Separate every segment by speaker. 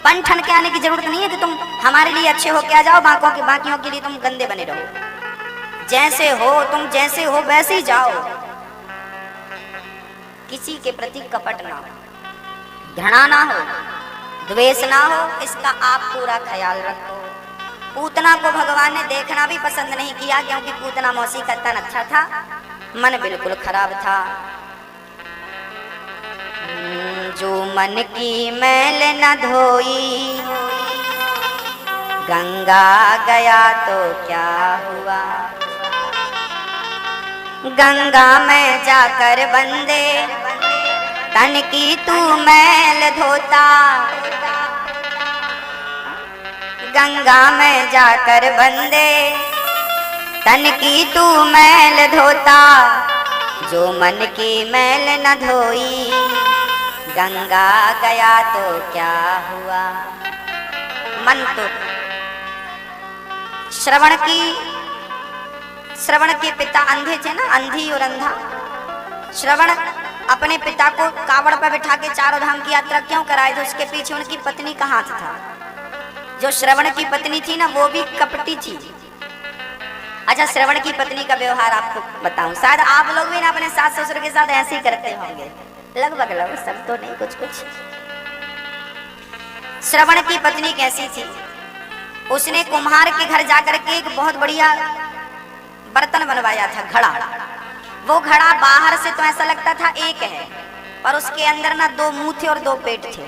Speaker 1: बन ठन के आने की जरूरत नहीं है कि तुम हमारे लिए अच्छे हो के आ जाओ, बाकियों के लिए तुम गंदे बने रहो। जैसे हो तुम, जैसे हो वैसे ही जाओ। किसी के प्रति कपट ना हो, घृणा ना हो, द्वेष ना हो, इसका आप पूरा ख्याल रखो। पूतना को भगवान ने देखना भी पसंद नहीं किया, क्योंकि पूतना मौसी का तन अच्छा था, मन बिल्कुल खराब था। जो मन की मैल न धोई, गंगा गया तो क्या हुआ। गंगा में जाकर बंदे तन की तू मैल धोता, गंगा में जाकर बंदे तन की तू मैल धोता। जो मन की मैल न धोई, गंगा गया तो क्या हुआ। मन तो श्रवण के पिता अंधे थे ना, अंधी और अंधा। श्रवण अपने पिता को कावड़ पर बिठा के चारों धाम की यात्रा क्यों कराए, तो उसके पीछे उनकी पत्नी का हाथ था। जो श्रवण की पत्नी थी ना, वो भी कपटी थी। अच्छा, श्रवण की पत्नी का व्यवहार आपको बताऊं, शायद आप लोग भी ना अपने सास ससुर के साथ ऐसे ही करते होंगे, लगभग सब तो नहीं, कुछ कुछ। श्रवण की पत्नी कैसी थी, उसने कुम्हार के घर जाकर के एक बहुत बढ़िया बर्तन बनवाया था, घड़ा। वो घड़ा बाहर से तो ऐसा लगता था एक है, पर उसके अंदर ना दो मुंह थे और दो पेट थे।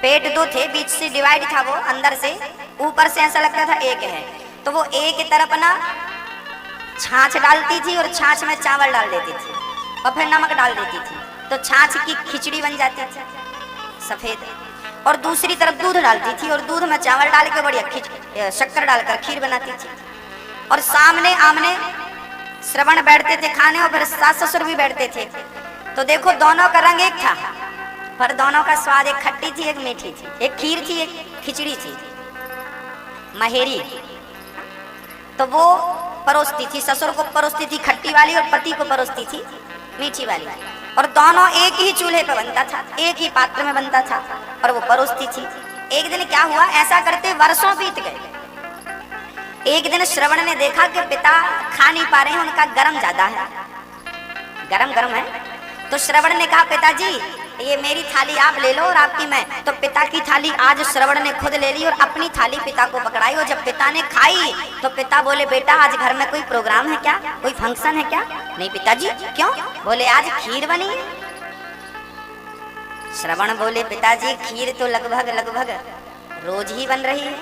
Speaker 1: पेट दो थे, बीच से डिवाइड था वो, अंदर से ऊपर से ऐसा लगता था एक है। तो वो एक तरफ ना छाछ डालती थी और छाछ में चावल डाल देती थी और फिर नमक डाल देती थी, तो छाछ की खिचड़ी बन जाती थी सफेद। और दूसरी तरफ दूध डालती थी और दूध में चावल डाल के बढ़िया शक्कर डालकर खीर बनाती थी। और सामने आमने श्रवण बैठते थे खाने, और फिर सास ससुर भी बैठते थे। तो देखो दोनों का रंग एक था, पर दोनों का स्वाद, एक खट्टी थी एक मीठी थी, एक खीर थी एक खिचड़ी थी, महेरी। तो वो परोसती थी, ससुर को परोसती थी खट्टी वाली और पति को परोसती थी मीठी वाली। और दोनों एक ही चूल्हे पे बनता था, एक ही पात्र में बनता था, और वो परोसती थी। एक दिन क्या हुआ, ऐसा करते वर्षों बीत गए। एक दिन श्रवण ने देखा कि पिता खा नहीं पा रहे हैं, उनका गरम ज्यादा है, गरम गरम है। तो श्रवण ने कहा, पिताजी ये मेरी थाली आप ले लो और आपकी मैं। तो पिता की थाली आज श्रवण ने खुद ले ली और अपनी थाली पिता को पकड़ाई। और जब पिता ने खाई तो पिता बोले, बेटा आज घर में कोई प्रोग्राम है क्या, कोई फंक्शन है क्या। नहीं पिताजी, क्यों। बोले आज खीर बनी। श्रवण बोले, पिताजी खीर तो लगभग रोज ही बन रही है,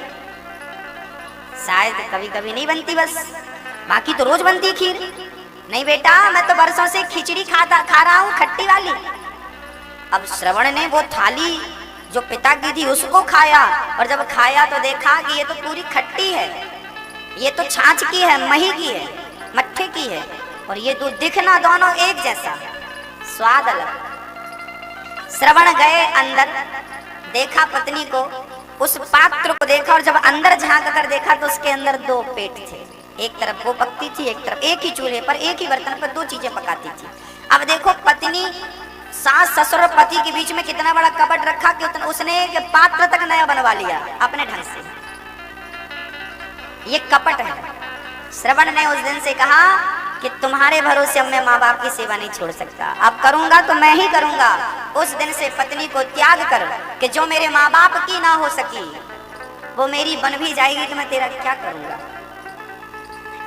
Speaker 1: शायद कभी कभी नहीं बनती, बस बाकी तो रोज बनती खीर। नहीं बेटा, मैं तो बरसों से खिचड़ी खा रहा हूँ, खट्टी वाली। अब श्रवण ने वो थाली जो पिता की थी उसको खाया, और जब खाया तो देखा कि ये तो पूरी खट्टी है, ये तो छाछ की है, मही की है, मट्ठे की है, और ये तो दिखना दोनों एक जैसा, स्वाद अलग। श्रवण गए अंदर, देखा पत्नी को, उस पात्र को देखा, और जब अंदर झांक कर देखा तो उसके अंदर दो पेट थे। एक तरफ वो पकती थी, एक तरफ, एक ही चूल्हे पर एक ही बर्तन पर दो चीजें पकाती थी। अब देखो पत्नी, सास ससुर और पति के बीच में कितना बड़ा कपट रखा कि उसने एक पात्र तक नया बनवा लिया अपने ढंग से। ये कपट है। श्रवण ने उस दिन से कहा कि तुम्हारे भरोसे मैं माँ बाप की सेवा नहीं छोड़ सकता, अब करूंगा तो मैं ही करूंगा। उस दिन से पत्नी को त्याग कर कि जो मेरे माँ बाप की ना हो सकी वो मेरी बन भी जाएगी तो मैं तेरा क्या करूंगा।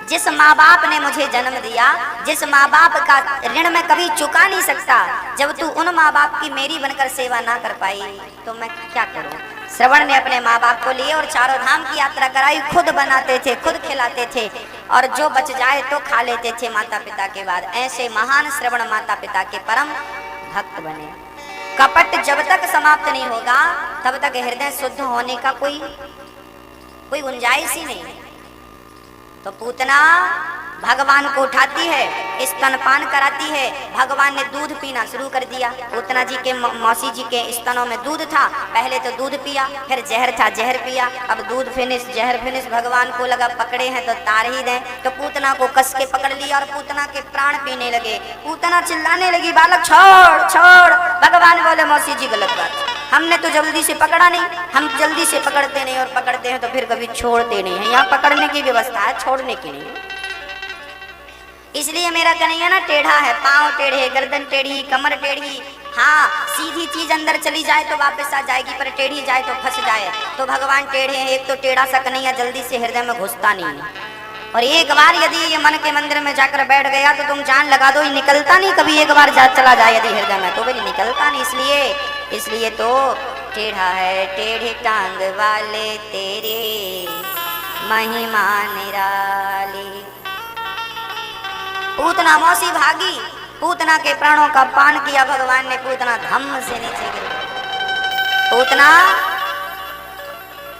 Speaker 1: जिस माँ बाप ने मुझे जन्म दिया, जिस माँ बाप का ऋण मैं कभी चुका नहीं सकता, जब तू उन माँ बाप की मेरी बनकर सेवा ना कर पाई तो मैं क्या करूं। श्रवण ने अपने माँ बाप को लिए और चारों धाम की यात्रा कराई, खुद बनाते थे, खुद खिलाते थे, और जो बच जाए तो खा लेते थे माता पिता के बाद। ऐसे महान श्रवण माता पिता के परम भक्त बने। कपट जब तक समाप्त नहीं होगा तब तक हृदय शुद्ध होने का कोई गुंजाइश ही नहीं। तो पूतना भगवान को उठाती है, स्तनपान कराती है। भगवान ने दूध पीना शुरू कर दिया। पूतना जी के मौसी जी के स्तनों में दूध था, पहले तो दूध पिया, फिर जहर था जहर पिया, अब दूध फिनिश जहर फिनिश। भगवान को लगा पकड़े हैं तो तार ही दें, तो पूतना को कस के पकड़ लिया और पूतना के प्राण पीने लगे। पूतना चिल्लाने लगी, बालक छोड़ छोड़। भगवान बोले, मौसी जी गलत बात, हमने तो जल्दी से पकड़ा नहीं, हम जल्दी से पकड़ते नहीं, और पकड़ते हैं तो फिर कभी छोड़ते नहीं है। यहाँ पकड़ने की व्यवस्था है, छोड़ने की नहीं। इसलिए मेरा कन्हैया ना टेढ़ा है, पाँव टेढ़े, गर्दन टेढ़ी, कमर टेढ़ी। हाँ, सीधी चीज अंदर चली जाए तो वापस आ जाएगी, पर टेढ़ी जाए तो फंस जाए। तो भगवान टेढ़े हैं। एक तो टेढ़ा सा कन्हैया जल्दी से हृदय में घुसता नहीं है, और एक बार यदि ये मन के मंदिर में जाकर बैठ गया तो तुम जान लगा दो, ये निकलता नहीं कभी। एक बार चला जाए यदि हृदय में तो फिर निकलता नहीं। इसलिए तो टेढ़ा है, टेढ़े टांग वाले तेरे महिमा निराली। पूतना मौसी भागी, पूतना के प्राणों का पान किया भगवान ने, पूतना धम्म से नीचे गिरी। पूतना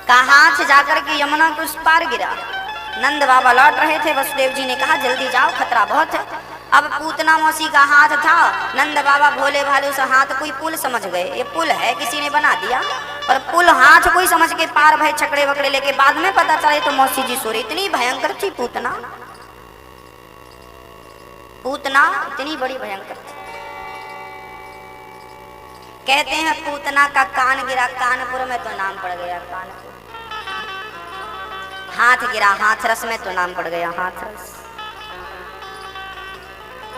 Speaker 1: का हाथ जाकर के यमुना के उस पार गिरा। नंद बाबा लौट रहे थे, वसुदेव जी ने कहा जल्दी जाओ, खतरा बहुत है। अब पूतना मौसी का हाथ था, नंद बाबा भोले भाले उस हाथ कोई पुल समझ गए, ये पुल है, किसी ने बना दिया। और पुल हाथ कोई समझ के पार भय, छकड़े वकड़े लेके। बाद में पता चले तो मौसी जी सो रही। इतनी भयंकर थी पूतना, पूतना इतनी बड़ी भयंकर थी। कहते हैं पूतना का कान गिरा, कानपुर में तो नाम पड़ गया कानपुर। हाथ गिरा, हाथरस में तो नाम पड़ गया हाथरस।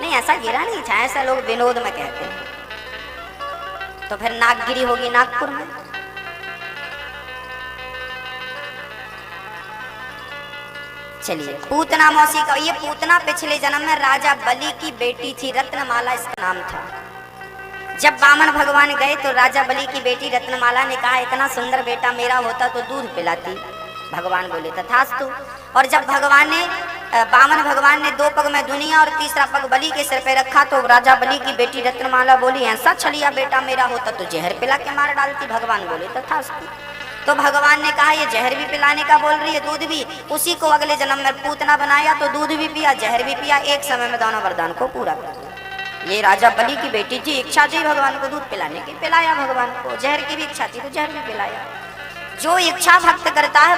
Speaker 1: नहीं, ऐसा गिरा नहीं था, ऐसा लोग विनोद में कहते हैं। तो फिर नागगिरी होगी नागपुर में। चलिए, पूतना मौसी का, ये पूतना पिछले जन्म में राजा बलि की बेटी थी, रत्नमाला इसका नाम था। जब वामन भगवान गए तो राजा बलि की बेटी रत्नमाला ने कहा इतना सुंदर बेटा मेरा होता तो दूध पिलाती। भगवान बोले तथास्तु। और जब वामन भगवान ने 2 पग में दुनिया और तीसरा पग बलि के सिर पे रखा तो राजा बलि की बेटी रत्नमाला बोली ऐसा छलिया बेटा मेरा होता तो जहर पिला के मार डालती। भगवान बोले तथास्तु। तो भगवान ने कहा ये जहर भी पिलाने का बोल रही है, दूध भी। उसी को अगले जन्म में पूतना बनाया तो दूध भी पिया, जहर भी पिया, एक समय में दोनों वरदान को पूरा कर दिया। ये राजा बलि की बेटी थी, इच्छा थी भगवान को दूध पिलाने की, पिलाया भगवान को। जहर की भी इच्छा थी तो जहर भी पिलाया। जो इच्छा भक्त करता है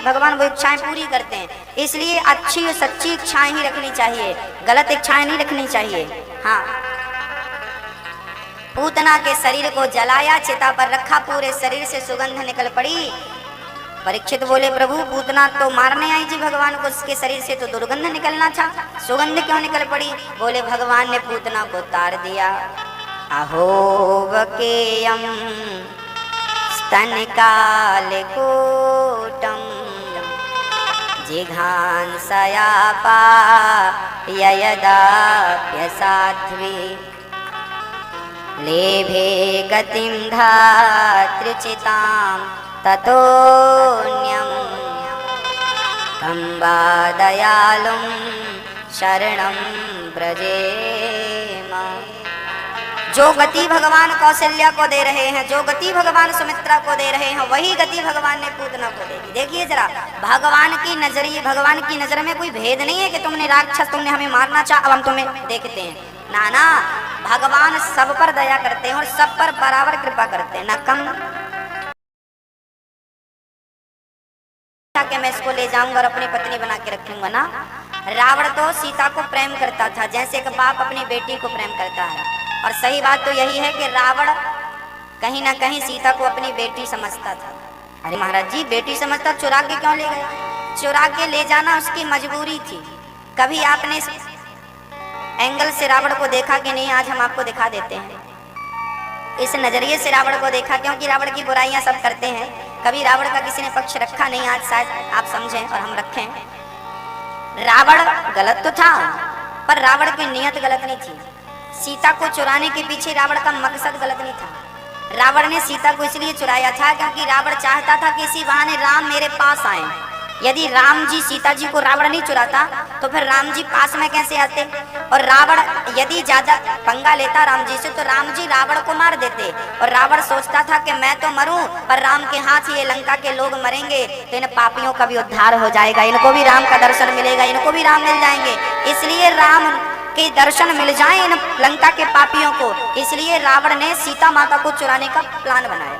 Speaker 1: भगवान वो इच्छाएं पूरी करते हैं। इसलिए अच्छी और सच्ची इच्छाएं ही रखनी चाहिए, गलत इच्छाएं नहीं रखनी चाहिए। हाँ, पूतना के शरीर को जलाया, चिता पर रखा, पूरे शरीर से सुगंध निकल पड़ी। परीक्षित बोले प्रभु पूतना तो मारने आई थी भगवान को, उसके शरीर से तो दुर्गंध निकलना था, सुगंध क्यों निकल पड़ी? बोले भगवान ने पूतना को तार दिया। अहो वकेयम स्तनकाल कोटम जिघांसयापा ययदाप्यसाध्वी लेभे गतिं धातृचितां ततोऽन्यं कम्बा दयालुं शरणं व्रजेम। जो गति भगवान कौशल्या को दे रहे हैं, जो गति भगवान सुमित्रा को दे रहे हैं, वही गति भगवान ने पूतना को देगी। देखिए जरा, भगवान की नजर में कोई भेद नहीं है कि तुमने राक्षस, तुमने हमें मारना चाहा, अब हम तुम्हें देखते हैं। ना ना, भगवान सब पर दया करते हैं और सब पर बराबर कृपा करते हैं, ना कम कि मैं इसको ले जाऊंगा और अपनी पत्नी बना के रखूंगा ना। रावण तो सीता को प्रेम करता था जैसे एक बाप अपनी बेटी को प्रेम करता है। और सही बात तो यही है कि रावण कहीं ना कहीं सीता को अपनी बेटी समझता था। अरे महाराज जी, बेटी समझता, चुरा के क्यों ले गया? चुरा के ले जाना उसकी मजबूरी थी। कभी आपने इस एंगल से रावण को देखा कि नहीं? आज हम आपको दिखा देते हैं। इस नजरिए से रावण को देखा, क्योंकि रावण की बुराइयां सब करते हैं। कभी रावण का किसी ने पक्ष रखा नहीं, आज शायद आप समझें और हम रखें। रावण गलत तो था, पर रावण की नीयत गलत नहीं थी। सीता को चुराने के पीछे रावण का मकसद गलत नहीं था। रावण ने सीता को इसलिए चुराया था क्योंकि रावण चाहता था कि इसी बहाने राम मेरे पास आए। यदि राम जी सीता जी को रावण नहीं चुराता तो फिर राम जी पास में कैसे आते? और रावण यदि ज्यादा पंगा लेता राम जी से तो राम जी रावण को मार देते। और रावण सोचता था कि मैं तो मरूं पर राम के हाथ ये लंका के लोग मरेंगे तो इन पापियों का भी उद्धार हो जाएगा, इनको भी राम का दर्शन मिलेगा, इनको भी राम मिल जाएंगे। इसलिए राम के दर्शन मिल जाए इन लंका के पापियों को, इसलिए रावण ने सीता माता को चुराने का प्लान बनाया।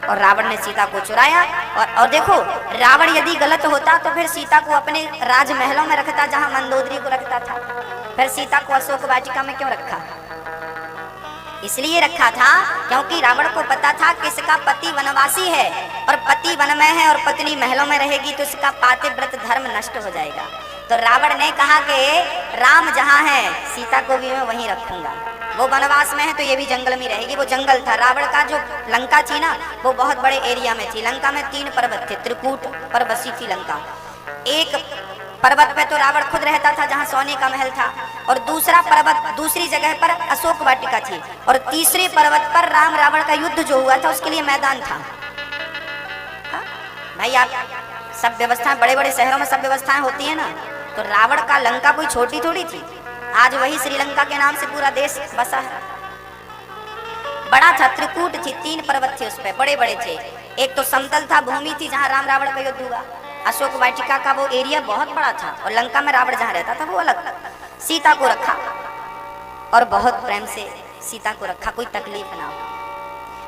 Speaker 1: और रावण ने सीता को चुराया। और देखो, रावण यदि गलत होता तो फिर सीता को अपने राजमहलों में रखता जहां मंदोदरी को रखता था। फिर सीता को अशोक वाटिका में क्यों रखा? इसलिए रखा था क्योंकि रावण को पता था कि इसका पति वनवासी है और पति वन में है और पत्नी महलों में रहेगी तो इसका पातिव्रत धर्म नष्ट हो जाएगा। तो रावण ने कहा कि राम जहाँ है सीता को भी मैं वहीं रखूंगा। वो वनवास में है तो ये भी जंगल में रहेगी। वो जंगल था रावण का, जो लंका थी ना वो बहुत बड़े एरिया में थी। लंका में 3 पर्वत थे, त्रिकूट पर बसी थी लंका। एक पर्वत पे तो रावण खुद रहता था जहाँ सोने का महल था, और दूसरा पर्वत दूसरी जगह पर अशोक वाटिका थी, और तीसरे पर्वत पर राम रावण का युद्ध जो हुआ था उसके लिए मैदान था। हा? भाई आप सब व्यवस्थाएं, बड़े बड़े शहरों में सब व्यवस्थाएं होती है ना, तो रावण का लंका कोई छोटी थोड़ी थी। आज वही श्रीलंका के नाम से पूरा देश बसा है। बड़ा था, त्रिकूट थी, 3 पर्वत थे उस पे, बड़े बड़े थे। एक तो समतल था, भूमि थी जहाँ राम रावण का युद्ध हुआ। अशोक वाटिका का वो एरिया बहुत बड़ा था, और लंका में रावण जहाँ रहता था वो अलग। सीता को रखा और बहुत प्रेम से सीता को रखा, कोई तकलीफ ना हो।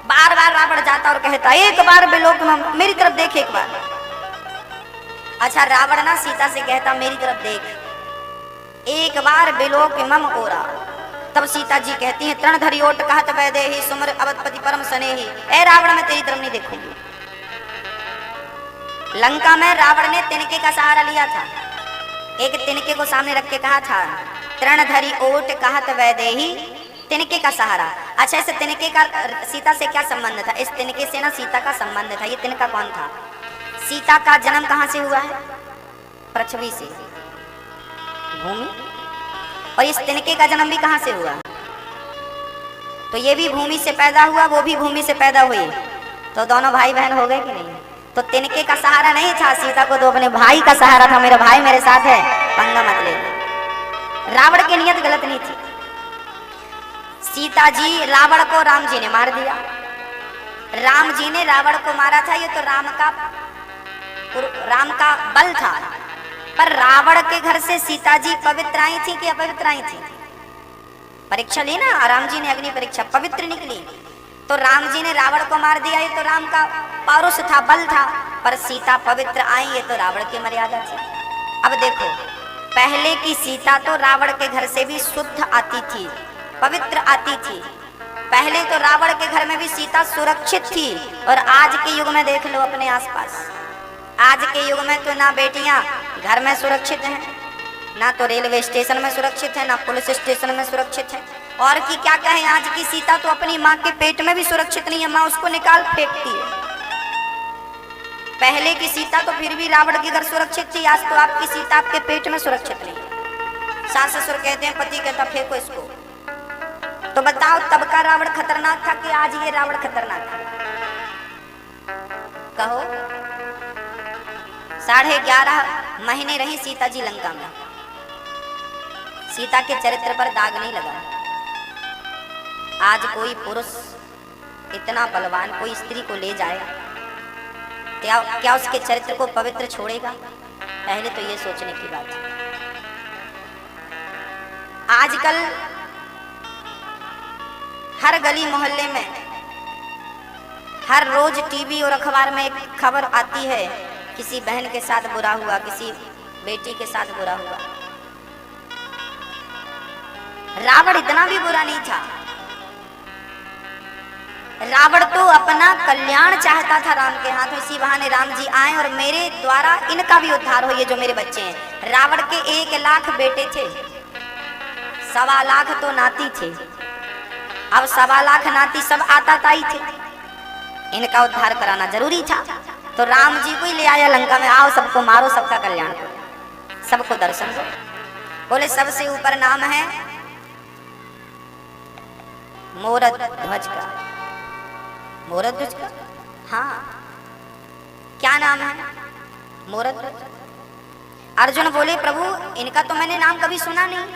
Speaker 1: बार बार रावण जाता और कहता एक बार बिलोक मेरी तरफ देख एक बार। अच्छा रावण ना सीता से कहता मेरी तरफ देख एक बार बिलोक मम ओरा। तब सीता जी कहती हैं तृणधरी ओट कहत वैदेही सुमर अवधपति परम स्नेही। ए रावण मैं तेरी तरफ नहीं देखूंगी। लंका में रावण ने तिनके का सहारा लिया था। एक तिनके को सामने रख के कहा था तृणधरी ओट कहत वैदेही, तिनके का सहारा। अच्छा इस तिनके का सीता से क्या संबंध था? इस तिनके से ना सीता का संबंध था। ये तिनका कौन था? सीता का जन्म कहाँ से हुआ है? पृथ्वी से, भूमि। और इस तिनके का जन्म भी कहाँ से हुआ? तो ये भी भूमि से पैदा हुआ, वो भी भूमि से पैदा हुई, तो दोनों भाई बहन हो गए कि नहीं? तो तिनके का सहारा नहीं था सीता को, तो अपने भाई का सहारा था। मेरा भाई मेरे साथ है, पंगा मत ले। रावण की नियत गलत नहीं थी। सीता जी रावण को राम जी ने मार दिया। राम जी ने रावण को मारा था, ये तो राम का बल था। पर रावण के घर से सीता जी पवित्र आई थी कि अपवित्र आई थी? परीक्षा ली ना राम जी ने, अग्नि परीक्षा, पवित्र निकली। तो राम जी ने रावण को मार दिया, ये तो राम का पौरुष था, बल था। पर सीता पवित्र आई, ये तो रावण की मर्यादा थी। अब देखो पहले की सीता तो रावण के घर से भी शुद्ध आती थी, पवित्र आती थी। पहले तो रावण के घर में भी सीता सुरक्षित थी। और आज के युग में देख लो अपने आसपास, आज के युग में तो ना बेटियां घर में सुरक्षित हैं, ना तो रेलवे स्टेशन में सुरक्षित है, ना पुलिस स्टेशन में सुरक्षित है। और की क्या कहें, आज की सीता तो अपनी माँ के पेट में भी सुरक्षित नहीं है, माँ उसको निकाल फेंकती है। पहले की सीता तो फिर भी रावण के घर सुरक्षित थी, आज तो आपकी सीता आपके पेट में सुरक्षित नहीं है। सास ससुर कहते हैं, पति कहता फेंको इसको। तो बताओ तब का रावण खतरनाक था कि आज ये रावण खतरनाक था? कहो। 11.5 महीने रही सीता जी लंका में। सीता के चरित्र पर दाग नहीं लगा। आज कोई पुरुष इतना बलवान कोई स्त्री को ले जाए, क्या उसके चरित्र को पवित्र छोड़ेगा? पहले तो ये सोचने की बात है। आजकल हर गली मोहल्ले में हर रोज टीवी और अखबार में एक खबर आती है, किसी बहन के साथ बुरा हुआ, किसी बेटी के साथ बुरा हुआ। रावण इतना भी बुरा नहीं था। रावण तो अपना कल्याण चाहता था राम के हाथों। इसी बहाने राम जी आए और मेरे द्वारा इनका भी उद्धार हो, ये जो मेरे बच्चे हैं। रावण के 1 लाख बेटे थे, 1.25 लाख तो नाती थे। अब 1.25 लाख नाती सब आता ताई थे, इनका उद्धार कराना जरूरी था। तो राम जी को ही ले आया लंका में, आओ सबको मारो, सबका कल्याण करो, सबको दर्शन दो। बोले सबसे ऊपर नाम है मोरद ध्वज का। मोरद ध्वज का, हाँ क्या नाम है? मोरद ध्वज। अर्जुन बोले प्रभु इनका तो मैंने नाम कभी सुना नहीं।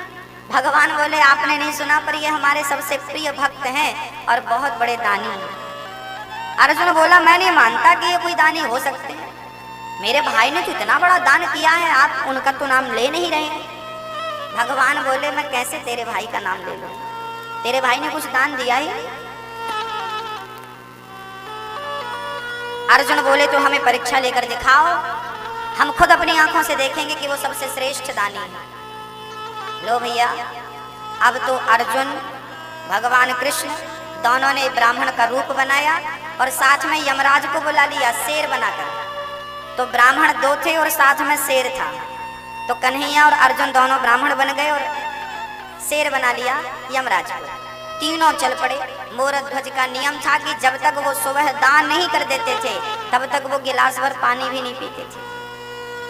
Speaker 1: भगवान बोले आपने नहीं सुना, पर ये हमारे सबसे प्रिय भक्त हैं और बहुत बड़े दानी हैं। अर्जुन बोला मैं नहीं मानता कि ये कोई दानी हो सकते हैं, मेरे भाई ने तो इतना बड़ा दान किया है, आप उनका तो नाम ले नहीं रहे हैं। भगवान बोले मैं कैसे तेरे भाई का नाम ले लूं, तेरे भाई ने कुछ दान दिया ही। अर्जुन बोले तो हमें परीक्षा लेकर दिखाओ, हम खुद अपनी आंखों से देखेंगे कि वो सबसे श्रेष्ठ दानी है। लो भैया, अब तो अर्जुन भगवान कृष्ण दोनों ने ब्राह्मण का रूप बनाया और साथ में यमराज को बुला लिया शेर बनाकर। तो ब्राह्मण 2 थे और साथ में शेर था। तो कन्हैया और अर्जुन दोनों ब्राह्मण बन गए और शेर बना लिया यमराज को। तीनों चल पड़े। मोरध्वज का नियम था कि जब तक वो सुबह दान नहीं कर देते थे तब तक वो गिलास भर पानी भी नहीं पीते थे।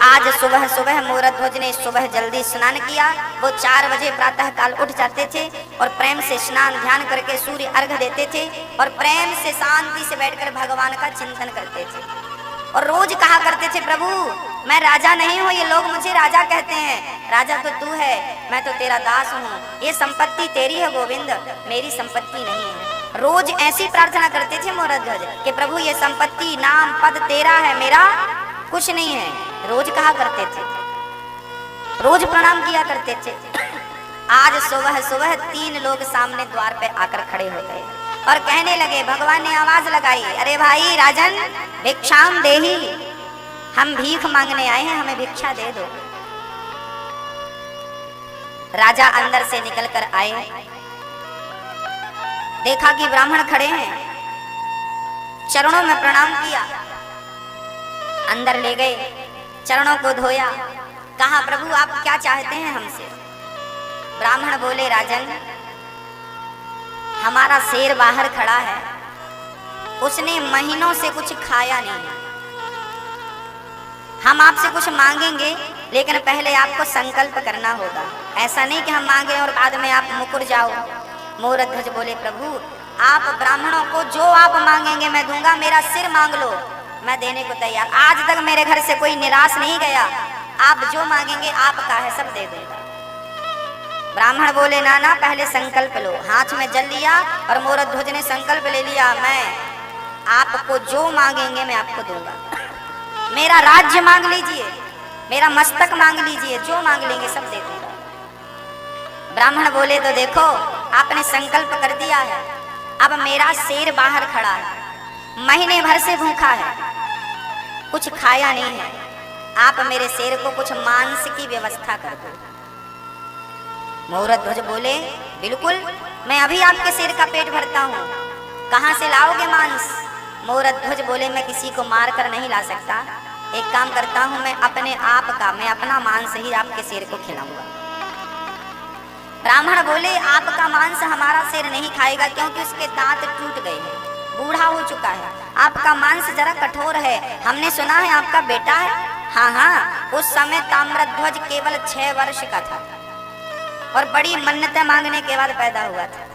Speaker 1: आज सुबह सुबह मोरध्वज ने सुबह जल्दी स्नान किया। वो 4 बजे प्रातः काल उठ जाते थे और प्रेम से स्नान ध्यान करके सूर्य अर्घ देते थे और प्रेम से शांति से बैठकर भगवान का चिंतन करते थे। और रोज कहा करते थे, प्रभु मैं राजा नहीं हूँ, ये लोग मुझे राजा कहते हैं, राजा तो तू है, मैं तो तेरा दास हूँ, ये संपत्ति तेरी है गोविंद, मेरी संपत्ति नहीं है। रोज ऐसी प्रार्थना करते थे मोरध्वज कि प्रभु ये संपत्ति नाम पद तेरा है, मेरा कुछ नहीं है। रोज कहा करते थे, रोज प्रणाम किया करते थे। आज सुबह सुबह 3 लोग सामने द्वार पे आकर खड़े हो गए और कहने लगे, भगवान ने आवाज लगाई, अरे भाई राजन भिक्षाम देही, हम भीख मांगने आए हैं, हमें भिक्षा दे दो। राजा अंदर से निकल कर आए, देखा कि ब्राह्मण खड़े हैं, चरणों में प्रणाम किया, अंदर ले गए, चरणों को धोया, कहा प्रभु आप क्या चाहते हैं हमसे। ब्राह्मण बोले, राजन हमारा शेर बाहर खड़ा है, उसने महीनों से कुछ खाया नहीं, हम आपसे कुछ मांगेंगे लेकिन पहले आपको संकल्प करना होगा, ऐसा नहीं कि हम मांगे और बाद में आप मुकर जाओ। मोरध्वज बोले, प्रभु आप ब्राह्मणों को जो आप मांगेंगे मैं दूंगा, मेरा सिर मांग लो, मैं देने को तैयार। आज तक मेरे घर से कोई निराश नहीं गया, आप जो मांगेंगे आपका है, सब दे दूंगा। ब्राह्मण बोले, ना ना पहले संकल्प लो। हाथ में जल लिया और मोरध्वज ने संकल्प ले लिया, मैं आपको जो मांगेंगे मैं आपको दूंगा, मेरा राज्य मांग लीजिए, मेरा मस्तक मांग लीजिए, जो मांग लेंगे सब दे दूंगा। ब्राह्मण बोले, तो देखो आपने संकल्प कर दिया है, अब मेरा शेर बाहर खड़ा है, महीने भर से भूखा है, कुछ खाया नहीं है, आप मेरे शेर को कुछ मांस की व्यवस्था कर दो। मोरध्वज बोले, बिल्कुल मैं अभी आपके शेर का पेट भरता हूँ, कहाँ से लाओगे मांस। मोरध्वज बोले, मैं किसी को मार कर नहीं ला सकता, एक काम करता हूँ, मैं अपना मांस ही आपके शेर को खिलाऊंगा। ब्राह्मण बोले, आपका मांस हमारा शेर नहीं खाएगा क्योंकि उसके दांत टूट गए हैं, बूढ़ा हो चुका है, आपका मांस जरा कठोर है, हमने सुना है आपका बेटा है। हाँ हाँ, उस समय ताम्रध्वज केवल 6 वर्ष का था और बड़ी मन्नतें मांगने के बाद पैदा हुआ था।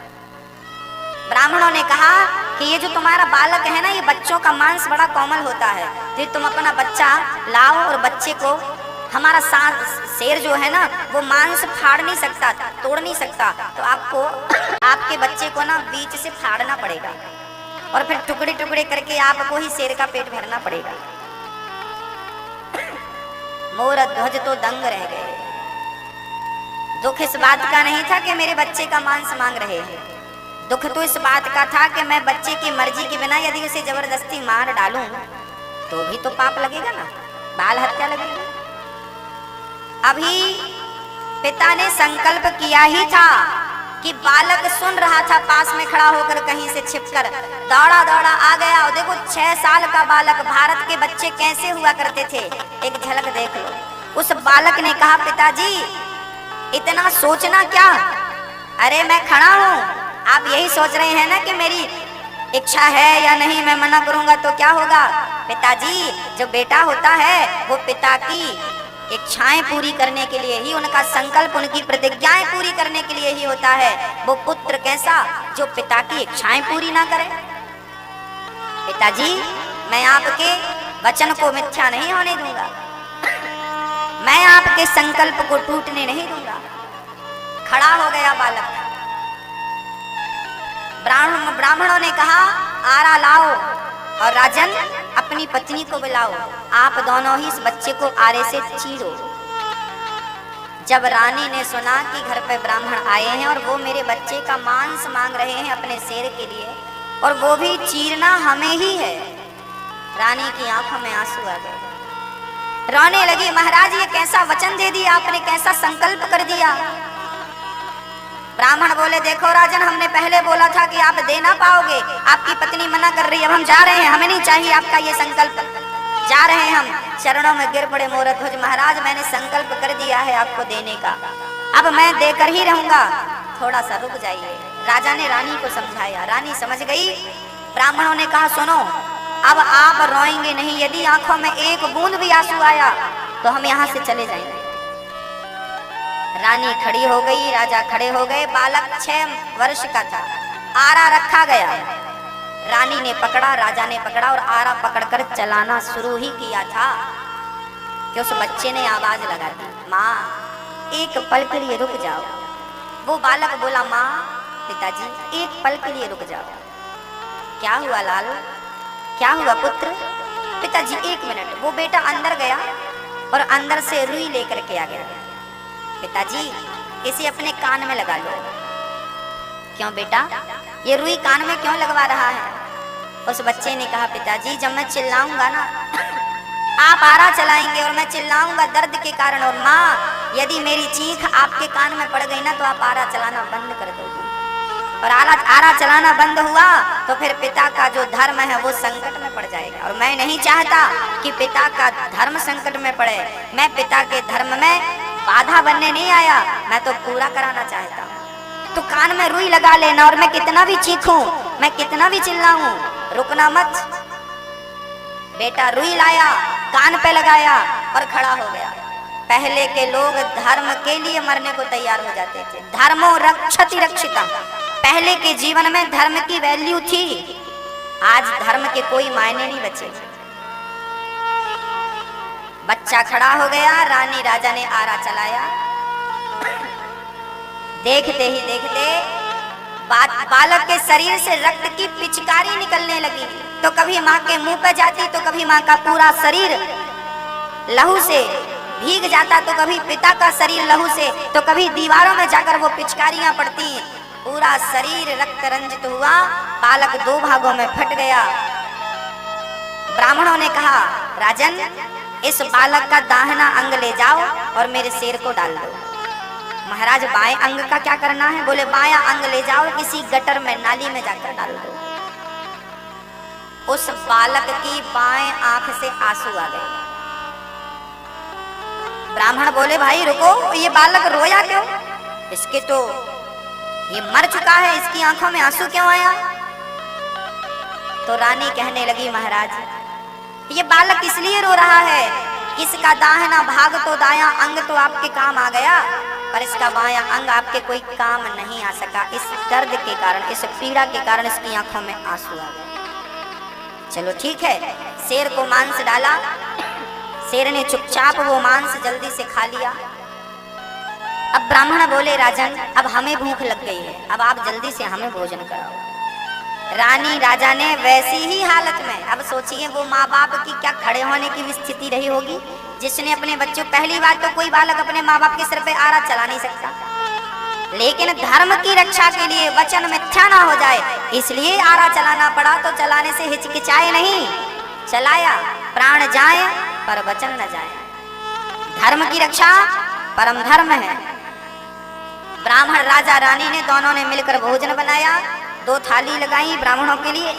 Speaker 1: ब्राह्मणों ने कहा कि ये जो तुम्हारा बालक है ना, ये बच्चों का मांस बड़ा कोमल होता है, तो तुम अपना बच्चा लाओ और बच्चे को, हमारा शेर जो है ना वो मांस फाड़ नहीं सकता, तोड़ नहीं सकता, तो आपको आपके बच्चे को ना बीच से फाड़ना पड़ेगा और फिर टुकड़े टुकड़े करके आपको ही शेर का पेट भरना पड़ेगा। मोरध्वज तो दंग रह गए। दुख इस बात का नहीं था कि मेरे बच्चे का मांस मांग रहे हैं, दुख तो इस बात का था कि मैं बच्चे की मर्जी के बिना यदि उसे जबरदस्ती मार डालूं तो भी तो पाप लगेगा ना, बाल हत्या लगेगी। अभी पिता ने संकल्प किया ही था कि बालक सुन रहा था, पास में खड़ा होकर कहीं से छिपकर दौड़ा दौड़ा आ गया और देखो 6 साल का बालक, भारत के बच्चे कैसे हुआ करते थे एक झलक देख लो। उस बालक ने कहा, पिताजी इतना सोचना क्या, अरे मैं खड़ा हूँ, आप यही सोच रहे हैं ना कि मेरी इच्छा है या नहीं, मैं मना करूंगा तो क्या होगा। पिताजी, जो बेटा होता है वो पिता की इच्छाएं पूरी करने के लिए ही, उनका संकल्प, उनकी प्रतिज्ञाएं पूरी करने के लिए ही होता है। वो पुत्र कैसा जो पिता की इच्छाएं पूरी ना करे। पिताजी, मैं आपके वचन को मिथ्या नहीं होने दूंगा, मैं आपके संकल्प को टूटने नहीं दूंगा। खड़ा हो गया बालक। ब्राह्मणों ने कहा, आरा लाओ और राजन अपनी पत्नी को बुलाओ, आप दोनों ही इस बच्चे को आरे से चीरो। जब रानी ने सुना कि घर पे ब्राह्मण आए हैं और वो मेरे बच्चे का मांस मांग रहे हैं अपने शेर के लिए, और वो भी चीरना हमें ही है, रानी की आंखों में आंसू आ गए, रोने लगी। महाराज, ये कैसा वचन दे दिया आपने, कैसा संकल्प कर दिया। ब्राह्मण बोले देखो राजन, हमने पहले बोला था कि आप दे ना पाओगे, आपकी पत्नी मना कर रही है, अब हम जा रहे हैं, हमें नहीं चाहिए आपका ये संकल्प, जा रहे हैं हम। चरणों में गिर पड़े मोरध्वज, महाराज मैंने संकल्प कर दिया है आपको देने का, अब मैं देकर ही रहूंगा, थोड़ा सा रुक जाइए। राजा ने रानी को समझाया, रानी समझ गई। ब्राह्मणों ने कहा सुनो, अब आप रोएंगे नहीं, यदि आंखों में एक बूंद भी आंसू आया तो हम यहाँ से चले जाएंगे। रानी खड़ी हो गई, राजा खड़े हो गए। बालक 6 वर्ष का था, आरा रखा गया, रानी ने पकड़ा, राजा ने पकड़ा और आरा पकड़कर चलाना शुरू ही किया था कि उस बच्चे ने आवाज लगा दी, माँ एक पल के लिए रुक जाओ। वो बालक बोला, माँ पिताजी एक पल के लिए रुक जाओ। क्या हुआ लाल, क्या हुआ पुत्र? पिताजी 1 मिनट। वो बेटा अंदर गया और अंदर से रुई लेकर के आ गया। पिताजी इसे अपने कान में लगा लो। क्यों बेटा, ये रुई कान में क्यों लगवा रहा है? उस बच्चे ने कहा, पिताजी जब मैं चिल्लाऊंगा ना, आप आरा चलाएंगे और मैं चिल्लाऊंगा दर्द के कारण, और माँ यदि मेरी चीख आपके कान में पड़ गई ना तो आप आरा चलाना बंद कर दोगे, और आरा चलाना बंद हुआ तो फिर पिता का जो धर्म है वो संकट में पड़ जाएगा, और मैं नहीं चाहता कि पिता का धर्म संकट में पड़े। मैं पिता के धर्म में बाधा बनने नहीं आया, मैं तो पूरा कराना चाहता हूँ। तो कान में रुई लगा लेना, और मैं कितना भी चीखूं, मैं कितना भी चिल्लाऊं, रुकना मत। बेटा रुई लाया, कान पे लगाया और खड़ा हो गया। पहले के लोग धर्म के लिए मरने को तैयार हो जाते थे। धर्मो रक्षति रक्षिता, पहले के जीवन में धर्म की वैल्यू थी, आज धर्म के कोई मायने नहीं बचे। बच्चा खड़ा हो गया, रानी राजा ने आरा चलाया। देखते ही देखते बालक के शरीर से रक्त की पिचकारी निकलने लगी। तो कभी माँ के मुंह पर जाती, तो कभी माँ का पूरा शरीर लहू से भीग जाता, तो कभी पिता का शरीर लहू से, तो कभी दीवारों में जाकर वो पिचकारियां पड़ती। पूरा शरीर रक्त रंजित हुआ, बालक 2 भागों में फट गया। ब्राह्मणों ने कहा, राजन इस बालक का दाहिना अंग ले जाओ और मेरे शेर को डाल दो। महाराज बाएं अंग का क्या करना है? बोले बायां अंग ले जाओ, किसी गटर में नाली में जाकर डाल दो। उस बालक की बाएं आंख से आंसू आ गए। ब्राह्मण बोले, भाई रुको, ये बालक रोया क्यों? इसके तो ये मर चुका है, इसकी आंखों में आंसू क्यों आया? तो रानी कहने लगी, महाराज ये बालक इसलिए रो रहा है कि इसका दाहिना भाग तो दायां अंग तो आपके काम आ गया, पर इसका बायां अंग आपके कोई काम नहीं आ सका। इस दर्द के कारण, इस पीड़ा के कारण इसकी आंखों में आंसू आ गए। चलो ठीक है, शेर को मांस डाला, शेर ने चुपचाप वो मांस जल्दी से खा लिया। अब ब्राह्मण बोले, राजन अब हमें भूख लग गई है, अब आप जल्दी से हमें भोजन कराओ। रानी राजा ने वैसी ही हालत में, अब सोचिए वो माँ बाप की क्या खड़े होने की भी स्थिति रही होगी, जिसने अपने बच्चों, पहली बात तो कोई बालक अपने माँ बाप के सिर पे आरा चला नहीं सकता, लेकिन धर्म की रक्षा के लिए वचन मिथ्या ना हो जाए इसलिए आरा चलाना पड़ा। तो चलाने से हिचकिचाए नहीं, चलाया, प्राण जाए पर वचन न जाए। धर्म की रक्षा परम धर्म है। ब्राह्मण राजा रानी ने दोनों ने मिलकर भोजन बनाया, 2 थाली लगाई ब्राह्मणों के लिए।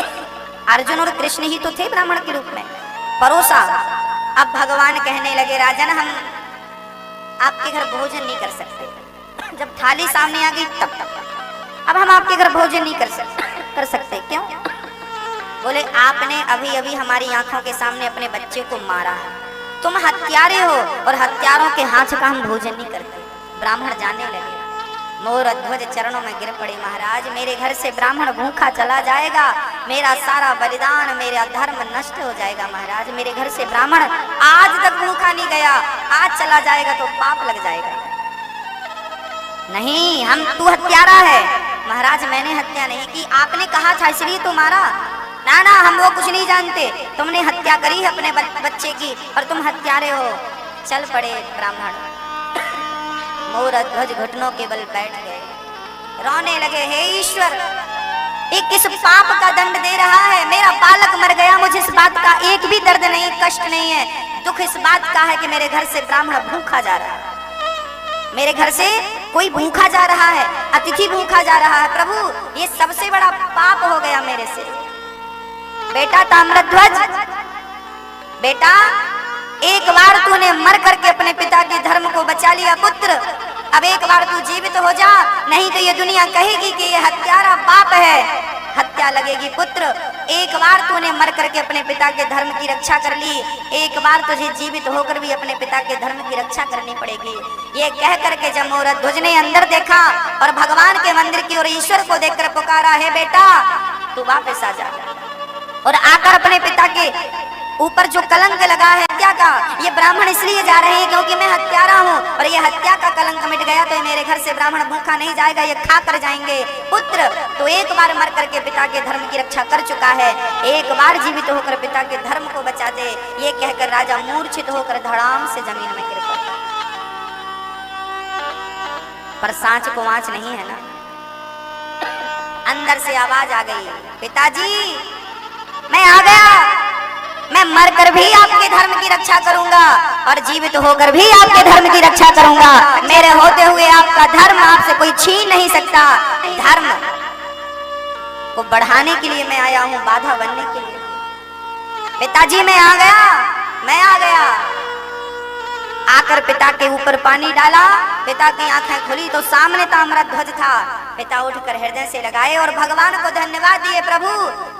Speaker 1: अर्जुन और कृष्ण ही तो थे ब्राह्मण के रूप में, परोसा। अब भगवान कहने लगे, राजन हम आपके घर भोजन नहीं कर सकते। जब थाली सामने आ गई तब अब हम आपके घर भोजन नहीं कर सकते। क्यों? बोले आपने अभी अभी हमारी आंखों के सामने अपने बच्चे को मारा है, तुम हत्यारे हो और हत्यारों के हाथ का हम भोजन नहीं करते। ब्राह्मण जाने लगे, मोरध्वज चरणों में गिर पड़े, महाराज मेरे घर से ब्राह्मण भूखा चला जाएगा, मेरा सारा बलिदान, मेरा धर्म नष्ट हो जाएगा। महाराज मेरे घर से ब्राह्मण आज तक भूखा नहीं गया, आज चला जाएगा तो पाप लग जाएगा। नहीं, तू हत्यारा है। महाराज मैंने हत्या नहीं की, आपने कहा था इसलिए तो मारा। ना ना, हम वो कुछ नहीं जानते, तुमने हत्या करी है अपने बच्चे की और तुम हत्यारे हो। चल पड़े ब्राह्मण, मोरध्वज घुटनों के बल बैठ गए, रोने लगे, हे ईश्वर ये किस पाप का दंड दे रहा है? मेरा बालक मर गया, मुझे इस बात का एक भी दर्द नहीं, कष्ट नहीं है। दुख इस बात का है कि मेरे घर से ब्राह्मण भूखा जा रहा है, मेरे घर से कोई भूखा जा रहा है, अतिथि भूखा जा रहा है, प्रभु ये सबसे बड़ा पाप हो गया मेरे से। बेटा ताम्रध्वज, बेटा एक बार तूने मर करके अपने पिता के धर्म को बचा लिया पुत्र, अब एक बार तू जीवित हो जा, नहीं तो ये दुनिया कहेगी कि ये हत्यारा बाप है, हत्या लगेगी पुत्र। एक बार तूने मर करके अपने पिता के धर्म की रक्षा कर ली, एक बार तुझे जीवित होकर भी अपने पिता के धर्म की रक्षा करनी पड़ेगी। ये कह करके जब मोरध्वज ने अंदर देखा और भगवान के मंदिर की ओर ईश्वर को देखकर पुकारा, है बेटा तू वापस आ जा, और आकर अपने पिता के ऊपर जो कलंक लगा है हत्या का, ये ब्राह्मण इसलिए जा रहे हैं क्योंकि मैं हत्यारा हूँ, और ये हत्या का कलंक मिट गया तो मेरे घर से ब्राह्मण भूखा नहीं जाएगा, ये खा कर जाएंगे। पुत्र तो एक बार मर करके पिता के धर्म की रक्षा कर चुका है, एक बार जीवित होकर पिता के धर्म को बचा दे। ये कहकर राजा मूर्छित होकर धड़ाम से जमीन में गिर पड़ा। पर सांच को आंच नहीं है ना। अंदर से आवाज आ गई, पिताजी मैं आ गया, मैं मरकर भी आपके धर्म की रक्षा करूंगा और जीवित होकर भी आपके धर्म की रक्षा करूंगा। मेरे होते हुए आपका धर्म आपसे कोई छीन नहीं सकता। धर्म को बढ़ाने के लिए मैं आया हूं, बाधा बनने के लिए। पिताजी मैं आ गया, मैं आ गया। आकर पिता के ऊपर पानी डाला, पिता की आंखें खुली तो सामने ताम्रध्वज था। पिता उठकर हृदय से लगाए और भगवान को धन्यवाद दिए, प्रभु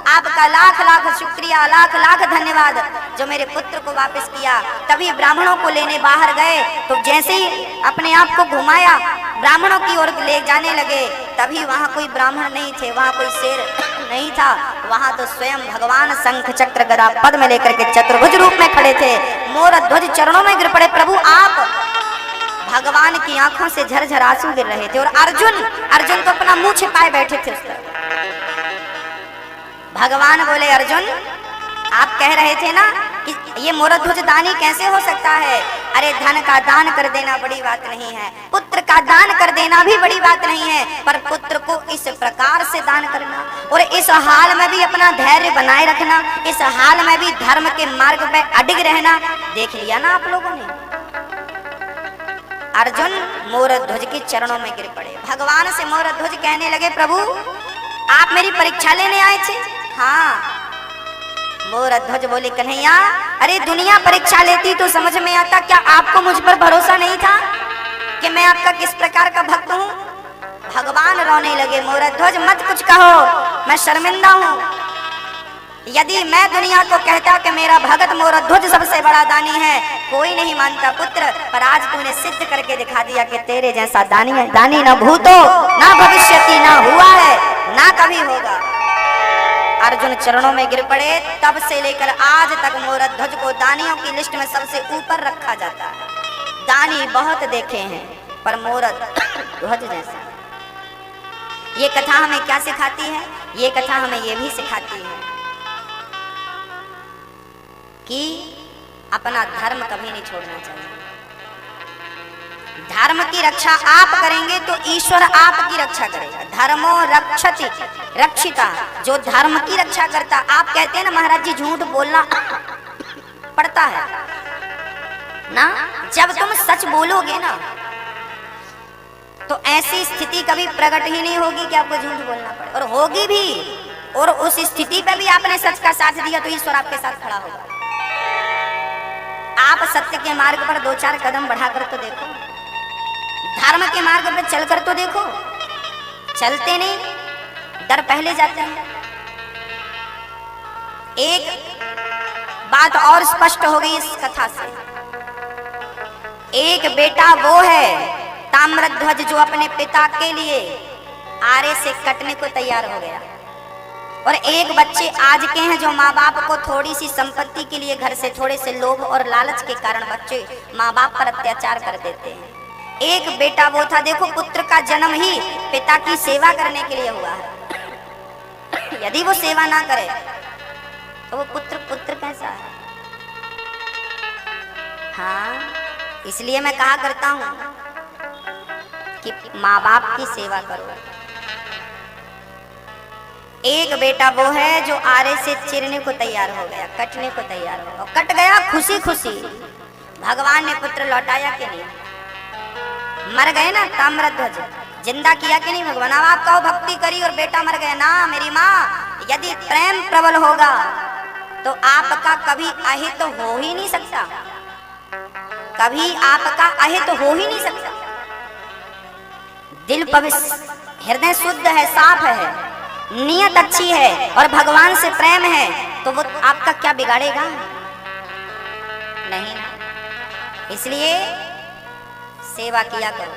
Speaker 1: आपका लाख लाख शुक्रिया, लाख लाख धन्यवाद जो मेरे पुत्र को वापस किया। तभी ब्राह्मणों को लेने बाहर गए तो जैसे ही अपने आप को घुमाया ब्राह्मणों की ओर ले जाने लगे, तभी वहां कोई ब्राह्मण नहीं थे, वहां कोई शेर नहीं था, वहां तो स्वयं भगवान शंख चक्र गदा पद्म लेकर के चतुर्भुज रूप में खड़े थे। मोरध्वज चरणों में गिर पड़े, प्रभु आप। भगवान की आंखों से झरझर आंसू गिर रहे थे और अर्जुन तो अपना मुंह छिपाए बैठे थे उस तरफ। भगवान बोले, अर्जुन आप कह रहे थे ना कि ये मोरध्वज दानी कैसे हो सकता है? अरे धन का दान कर देना बड़ी बात नहीं है, पुत्र का दान कर देना भी बड़ी बात नहीं है, पर पुत्र को इस प्रकार से दान करना और इस हाल में भी अपना धैर्य बनाए रखना, इस हाल में भी धर्म के मार्ग पे अडिग रहना, देख लिया ना आप लोगों ने। अर्जुन मोरध्वज के चरणों में गिर पड़े। भगवान से मोरध्वज कहने लगे, प्रभु आप मेरी परीक्षा लेने आए थे? हाँ। मोरध्वज बोले, कन्हैया अरे दुनिया परीक्षा लेती तो समझ में आता, क्या आपको मुझ पर भरोसा नहीं था कि मैं आपका किस प्रकार का भक्त हूँ? भगवान रोने लगे, मोरध्वज मत कुछ कहो, मैं शर्मिंदा हूँ। यदि मैं दुनिया को कहता कि मेरा भगत मोरध्वज सबसे बड़ा दानी है, कोई नहीं मानता पुत्र, पर आज तूने सिद्ध करके दिखा दिया कि तेरे जैसा दानी है। दानी न भूतो ना भविष्यति, ना हुआ है ना कभी होगा। अर्जुन चरणों में गिर पड़े। तब से लेकर आज तक मोरध्वज को दानियों की लिस्ट में सबसे ऊपर रखा जाता है। दानी बहुत देखे हैं पर मोरध्वज जैसा। ये कथा हमें क्या सिखाती है? ये कथा हमें ये भी सिखाती है कि अपना धर्म कभी नहीं छोड़ना चाहिए। धर्म की रक्षा आप करेंगे तो ईश्वर आपकी रक्षा करेगा। धर्मो रक्षति रक्षिता, जो धर्म की रक्षा करता। आप कहते हैं ना महाराज जी झूठ बोलना पड़ता है ना, जब तुम सच बोलोगे ना तो ऐसी स्थिति कभी प्रकट ही नहीं होगी कि आपको झूठ बोलना पड़े, और होगी भी, और उस स्थिति पे भी आपने सच का साथ दिया तो ईश्वर आपके साथ खड़ा होगा। आप सत्य के मार्ग पर 2-4 कदम बढ़ाकर तो देखो, धर्म के मार्ग पर चलकर तो देखो। चलते नहीं, डर पहले जाते हैं। एक बात और स्पष्ट हो गई इस कथा से। एक बेटा वो है ताम्रध्वज जो अपने पिता के लिए आरे से कटने को तैयार हो गया, और एक बच्चे आज के हैं जो माँ बाप को थोड़ी सी संपत्ति के लिए घर से थोड़े से लोभ और लालच के कारण बच्चे माँ बाप पर अत्याचार कर देते हैं। एक बेटा वो था, देखो पुत्र का जन्म ही पिता की सेवा करने के लिए हुआ है। यदि वो सेवा ना करे तो वो पुत्र कैसा है? हाँ, इसलिए मैं कहा करता हूं कि माँ बाप की सेवा करो। एक बेटा वो है जो आरे से चिरने को तैयार हो गया, कटने को तैयार हो गया, कट गया खुशी खुशी। भगवान ने पुत्र लौटाया कि नहीं? मर गए ना ताम्रध्वज, जिंदा किया कि नहीं भगवान? अब आप कहो भक्ति करी और बेटा मर गया ना मेरी माँ, यदि प्रेम प्रबल होगा तो आपका कभी अहित हो ही नहीं सकता, कभी आपका अहित हो ही नहीं सकता। दिल पवित्र, हृदय शुद्ध है, साफ है, नियत अच्छी है और भगवान से प्रेम है, तो वो आपका क्या बिगाड़ेगा? नहीं ना। इसलिए सेवा किया करो।